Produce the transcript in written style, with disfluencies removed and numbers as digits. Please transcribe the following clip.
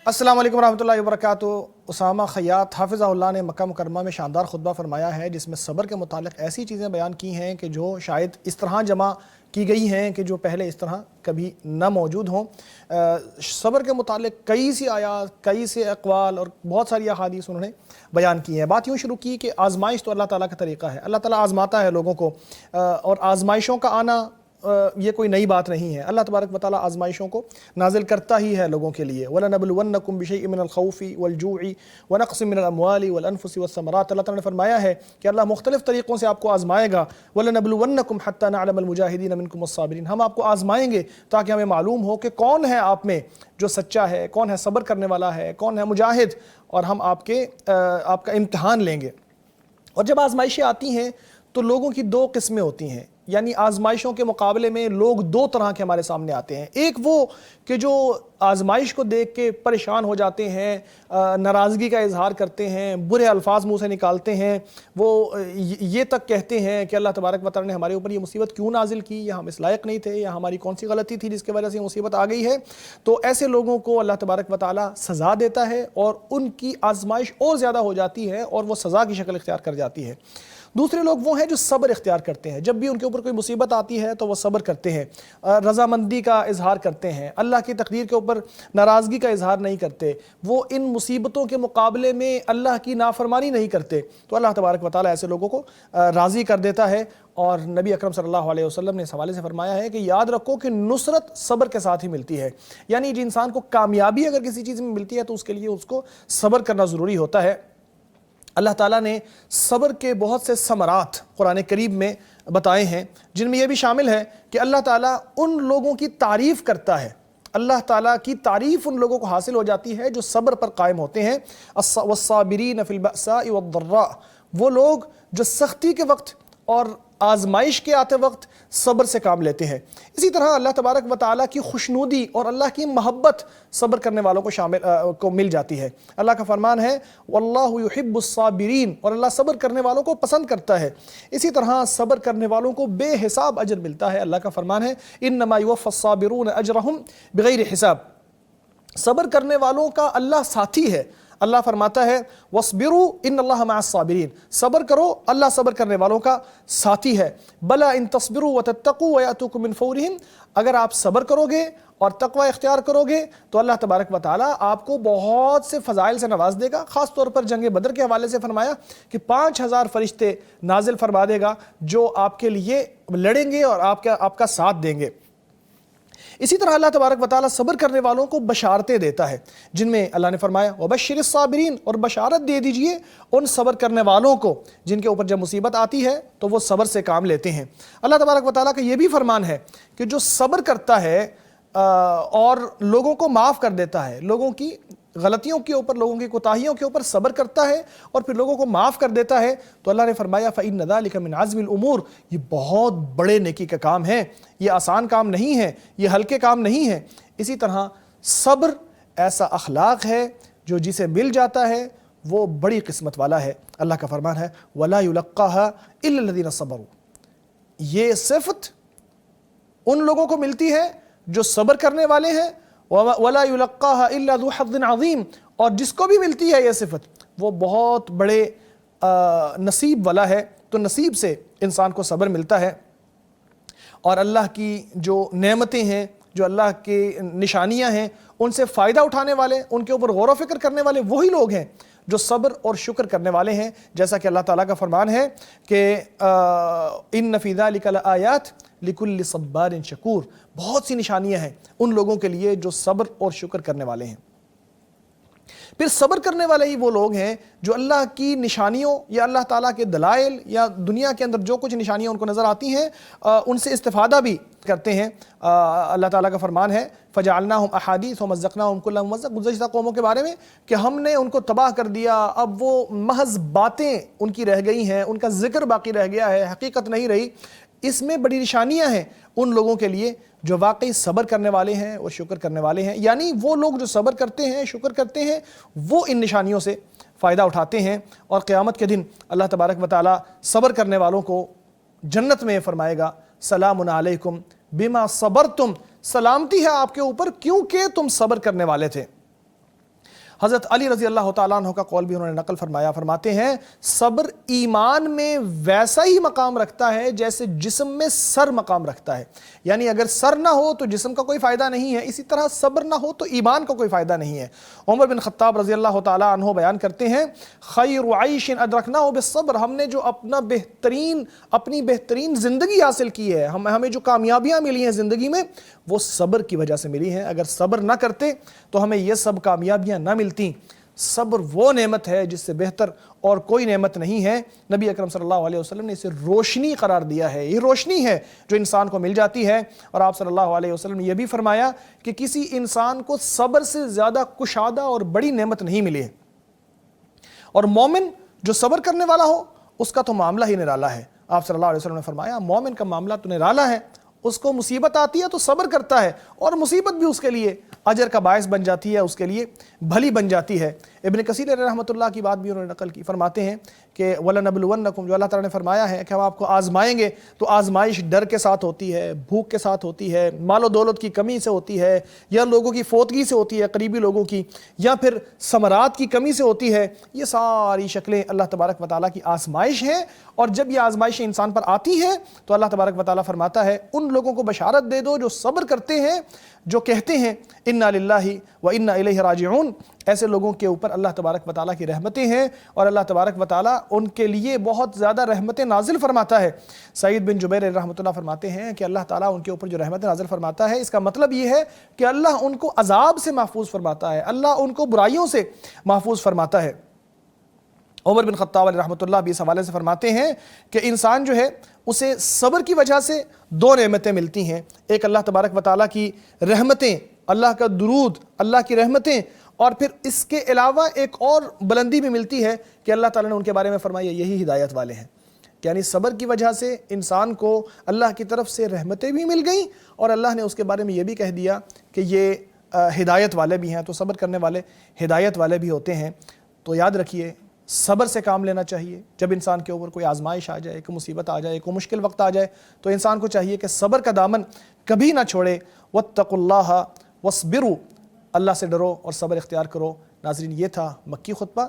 السلام علیکم ورحمۃ اللہ وبرکاتہ۔ اسامہ خیاط حافظہ اللہ نے مکہ مکرمہ میں شاندار خطبہ فرمایا ہے جس میں صبر کے متعلق ایسی چیزیں بیان کی ہیں کہ جو شاید اس طرح جمع کی گئی ہیں کہ جو پہلے اس طرح کبھی نہ موجود ہوں۔ صبر کے متعلق کئی سی آیات، کئی سے اقوال اور بہت ساری احادیث انہوں نے بیان کی ہیں۔ بات یوں شروع کی کہ آزمائش تو اللہ تعالیٰ کا طریقہ ہے، اللہ تعالیٰ آزماتا ہے لوگوں کو، اور آزمائشوں کا آنا یہ کوئی نئی بات نہیں ہے۔ اللہ تبارک و تعالیٰ آزمائشوں کو نازل کرتا ہی ہے لوگوں کے لیے۔ وَلَنَبْلُوَنَّكُمْ بِشَيْءٍ مِّنَ الْخَوْفِ وَالْجُوعِ وَنَقْصٍ مِّنَ الْأَمْوَالِ وَالْأَنفُسِ وَالثَّمَرَاتِ۔ اللہ تعالیٰ نے فرمایا ہے کہ اللہ مختلف طریقوں سے آپ کو آزمائے گا۔ وَلَنَبْلُوَنَّكُمْ حَتَّى نَعْلَمَ الْمُجَاهِدِينَ مِنْكُمْ وَالصَّابِرِينَ، ہم آپ کو آزمائیں گے تاکہ ہمیں معلوم ہو کہ کون ہے آپ میں جو سچا ہے، کون ہے صبر کرنے والا ہے، کون ہے مجاہد، اور ہم آپ کا امتحان لیں گے۔ اور جب آزمائشیں آتی ہیں تو لوگوں کی دو قسمیں ہوتی ہیں، یعنی آزمائشوں کے مقابلے میں لوگ دو طرح کے ہمارے سامنے آتے ہیں۔ ایک وہ کہ جو آزمائش کو دیکھ کے پریشان ہو جاتے ہیں، ناراضگی کا اظہار کرتے ہیں، برے الفاظ منہ سے نکالتے ہیں، وہ یہ تک کہتے ہیں کہ اللہ تبارک و تعالیٰ نے ہمارے اوپر یہ مصیبت کیوں نازل کی، یا ہم اس لائق نہیں تھے، یا ہماری کون سی غلطی تھی جس کی وجہ سے یہ مصیبت آ گئی ہے۔ تو ایسے لوگوں کو اللہ تبارک و تعالیٰ سزا دیتا ہے اور ان کی آزمائش اور زیادہ ہو جاتی ہے اور وہ سزا کی شکل اختیار کر جاتی ہے۔ دوسرے لوگ وہ ہیں جو صبر اختیار کرتے ہیں، جب بھی ان کے اوپر کوئی مصیبت آتی ہے تو وہ صبر کرتے ہیں، رضامندی کا اظہار کرتے ہیں، اللہ کی تقدیر کے اوپر ناراضگی کا اظہار نہیں کرتے، وہ ان مصیبتوں کے مقابلے میں اللہ کی نافرمانی نہیں کرتے، تو اللہ تبارک و تعالیٰ ایسے لوگوں کو راضی کر دیتا ہے۔ اور نبی اکرم صلی اللہ علیہ وسلم نے اس حوالے سے فرمایا ہے کہ یاد رکھو کہ نصرت صبر کے ساتھ ہی ملتی ہے، یعنی جو انسان کو کامیابی اگر کسی چیز میں ملتی ہے تو اس کے لیے اس کو صبر کرنا ضروری ہوتا ہے۔ اللہ تعالیٰ نے صبر کے بہت سے ثمرات قرآن کریم میں بتائے ہیں، جن میں یہ بھی شامل ہے کہ اللہ تعالیٰ ان لوگوں کی تعریف کرتا ہے، اللہ تعالیٰ کی تعریف ان لوگوں کو حاصل ہو جاتی ہے جو صبر پر قائم ہوتے ہیں۔ والصابرین فی البأساء والضراء، وہ لوگ جو سختی کے وقت اور آزمائش کے آتے وقت صبر سے کام لیتے ہیں۔ اسی طرح اللہ تبارک و تعالیٰ کی خوشنودی اور اللہ کی محبت صبر کرنے والوں کو مل جاتی ہے۔ اللہ کا فرمان ہے واللہ یحب الصابرین، اور اللہ صبر کرنے والوں کو پسند کرتا ہے۔ اسی طرح صبر کرنے والوں کو بے حساب اجر ملتا ہے۔ اللہ کا فرمان ہے انما یوفی الصابرون اجرہم بغیر حساب، صبر کرنے والوں کا اللہ ساتھی ہے۔ اللہ فرماتا ہے وَاصْبِرُوا إِنَّ اللَّهَ مَعَ الصَّابِرِينَ، صبر کرو، اللہ صبر کرنے والوں کا ساتھی ہے۔ بَلَا إِن تَصْبِرُوا وَتَتَّقُوا وَيَأْتُوكُم مِّن فَوْرِهِمْ، اگر آپ صبر کرو گے اور تقوی اختیار کرو گے تو اللہ تبارک و تعالیٰ آپ کو بہت سے فضائل سے نواز دے گا۔ خاص طور پر جنگ بدر کے حوالے سے فرمایا کہ 5000 فرشتے نازل فرما دے گا جو آپ کے لیے لڑیں گے اور آپ کا ساتھ دیں گے۔ اسی طرح اللہ تبارک و تعالیٰ صبر کرنے والوں کو بشارتیں دیتا ہے، جن میں اللہ نے فرمایا وَبَشِّرِ الصَّابِرِينَ، اور بشارت دے دیجئے ان صبر کرنے والوں کو جن کے اوپر جب مصیبت آتی ہے تو وہ صبر سے کام لیتے ہیں۔ اللہ تبارک و تعالیٰ کا یہ بھی فرمان ہے کہ جو صبر کرتا ہے اور لوگوں کو معاف کر دیتا ہے، لوگوں کی غلطیوں کے اوپر، لوگوں کی کوتاہیوں کے اوپر صبر کرتا ہے اور پھر لوگوں کو معاف کر دیتا ہے، تو اللہ نے فرمایا فَإِنَّ ذَلِكَ مِنْ عَزْمِ الْأُمُورِ، یہ بہت بڑے نیکی کا کام ہے، یہ آسان کام نہیں ہے، یہ ہلکے کام نہیں ہے۔ اسی طرح صبر ایسا اخلاق ہے جو جسے مل جاتا ہے وہ بڑی قسمت والا ہے۔ اللہ کا فرمان ہے وَلَا يُلَقَّاهَا إِلَّا الَّذِينَ صَبَرُوا، یہ صفت ان لوگوں کو ملتی ہے جو صبر کرنے والے ہیں۔ وَلَا يُلَقَّاهَا إِلَّا ذُو حَظٍّ عَظِيمٍ، اور جس کو بھی ملتی ہے یہ صفت وہ بہت بڑے نصیب والا ہے۔ تو نصیب سے انسان کو صبر ملتا ہے، اور اللہ کی جو نعمتیں ہیں، جو اللہ کی نشانیاں ہیں، ان سے فائدہ اٹھانے والے، ان کے اوپر غور و فکر کرنے والے وہی لوگ ہیں جو صبر اور شکر کرنے والے ہیں۔ جیسا کہ اللہ تعالیٰ کا فرمان ہے کہ إِنَّ فِي ذَلِكَ لَآيَاتٍ لِكُلِّ صَبَّارٍ شَكُورٍ، بہت سی نشانیاں ہیں ان لوگوں کے لیے جو صبر اور شکر کرنے والے ہیں۔ پھر صبر کرنے والے ہی وہ لوگ ہیں جو اللہ کی نشانیوں یا اللہ تعالیٰ کے دلائل یا دنیا کے اندر جو کچھ نشانیاں ان کو نظر آتی ہیں ان سے استفادہ بھی کرتے ہیں۔ اللہ تعالیٰ کا فرمان ہے فَجَعَلْنَاهُمْ أَحَادِيثَ وَمَزَّقْنَاهُمْ كُلَّ مُمَزَّقٍ، گزشتہ قوموں کے بارے میں کہ ہم نے ان کو تباہ کر دیا، اب وہ محض باتیں ان کی رہ گئی ہیں، ان کا ذکر باقی رہ گیا ہے، حقیقت نہیں رہی۔ اس میں بڑی نشانیاں ہیں ان لوگوں کے لیے جو واقعی صبر کرنے والے ہیں اور شکر کرنے والے ہیں، یعنی وہ لوگ جو صبر کرتے ہیں، شکر کرتے ہیں، وہ ان نشانیوں سے فائدہ اٹھاتے ہیں۔ اور قیامت کے دن اللہ تبارک و تعالیٰ صبر کرنے والوں کو جنت میں فرمائے گا سلام علیکم بما صبرتم، سلامتی ہے آپ کے اوپر کیونکہ تم صبر کرنے والے تھے۔ حضرت علی رضی اللہ تعالیٰ عنہ کا قول بھی انہوں نے نقل فرمایا، فرماتے ہیں صبر ایمان میں ویسا ہی مقام رکھتا ہے جیسے جسم میں سر مقام رکھتا ہے، یعنی اگر سر نہ ہو تو جسم کا کوئی فائدہ نہیں ہے، اسی طرح صبر نہ ہو تو ایمان کا کوئی فائدہ نہیں ہے۔ عمر بن خطاب رضی اللہ تعالیٰ عنہ بیان کرتے ہیں خیر عیش ادرکناہ بالصبر، ہم نے جو اپنی بہترین زندگی حاصل کی ہے، ہمیں جو کامیابیاں ملی ہیں زندگی میں وہ صبر کی وجہ سے ملی ہیں، اگر صبر نہ کرتے تو ہمیں یہ سب کامیابیاں نہ ملتی۔ صبر وہ نعمت ہے جس سے بہتر اور کوئی نعمت نہیں ہے۔ نبی اکرم صلی اللہ علیہ وسلم نے اسے روشنی قرار دیا ہے، یہ روشنی ہے جو انسان کو مل جاتی ہے، اور آپ صلی اللہ علیہ وسلم نے یہ بھی فرمایا کہ کسی انسان کو صبر سے زیادہ کشادہ اور بڑی نعمت نہیں ملی ہے، اور مومن جو صبر کرنے والا ہو اس کا تو معاملہ ہی نرالا ہے۔ آپ صلی اللہ علیہ وسلم نے فرمایا مومن کا معاملہ تو نرالا ہے، اس کو مصیبت آتی ہے تو صبر کرتا ہے، اور مصیبت بھی اس کے لیے اجر کا باعث بن جاتی ہے، اس کے لیے بھلی بن جاتی ہے۔ ابن کثیر رحمۃ اللہ کی بات بھی انہوں نے نقل کی، فرماتے ہیں کہ وَلَنَبْلُوَنَّكُمْ، جو اللہ تعالیٰ نے فرمایا ہے کہ ہم آپ کو آزمائیں گے، تو آزمائش ڈر کے ساتھ ہوتی ہے، بھوک کے ساتھ ہوتی ہے، مال و دولت کی کمی سے ہوتی ہے، یا لوگوں کی فوتگی سے ہوتی ہے، قریبی لوگوں کی، یا پھر ثمرات کی کمی سے ہوتی ہے۔ یہ ساری شکلیں اللہ تبارک و تعالیٰ کی آزمائش ہیں، اور جب یہ آزمائشیں انسان پر آتی ہیں تو اللہ تبارک و تعالیٰ فرماتا ہے ان لوگوں کو بشارت دے دو جو صبر کرتے ہیں، جو کہتے ہیں انا للہ و انا الیہ راجعون، ایسے لوگوں کے اوپر اللہ تبارک و تعالیٰ کی رحمتیں ہیں، اور اللہ تبارک و تعالیٰ ان کے لیے بہت زیادہ رحمتیں نازل فرماتا ہے۔ سعید بن جبیر رحمۃ اللہ فرماتے ہیں کہ اللہ تعالیٰ ان کے اوپر جو رحمتیں نازل فرماتا ہے، اس کا مطلب یہ ہے کہ اللہ ان کو عذاب سے محفوظ فرماتا ہے، اللہ ان کو برائیوں سے محفوظ فرماتا ہے۔ عمر بن خطاب علیہ رحمۃ اللہ بھی اس حوالے سے فرماتے ہیں کہ انسان جو ہے اسے صبر کی وجہ سے دو نعمتیں ملتی ہیں، ایک اللہ تبارک و تعالیٰ کی رحمتیں، اللہ کا درود، اللہ کی رحمتیں، اور پھر اس کے علاوہ ایک اور بلندی بھی ملتی ہے کہ اللہ تعالیٰ نے ان کے بارے میں فرمایا یہی ہدایت والے ہیں، یعنی صبر کی وجہ سے انسان کو اللہ کی طرف سے رحمتیں بھی مل گئیں، اور اللہ نے اس کے بارے میں یہ بھی کہہ دیا کہ یہ ہدایت والے بھی ہیں، تو صبر کرنے والے ہدایت والے بھی ہوتے ہیں۔ تو یاد رکھیے صبر سے کام لینا چاہیے، جب انسان کے اوپر کوئی آزمائش آ جائے، کوئی مصیبت آ جائے، کوئی مشکل وقت آ جائے، تو انسان کو چاہیے کہ صبر کا دامن کبھی نہ چھوڑے۔ واتقوا اللہ واصبروا، اللہ سے ڈرو اور صبر اختیار کرو۔ ناظرین، یہ تھا مکی خطبہ۔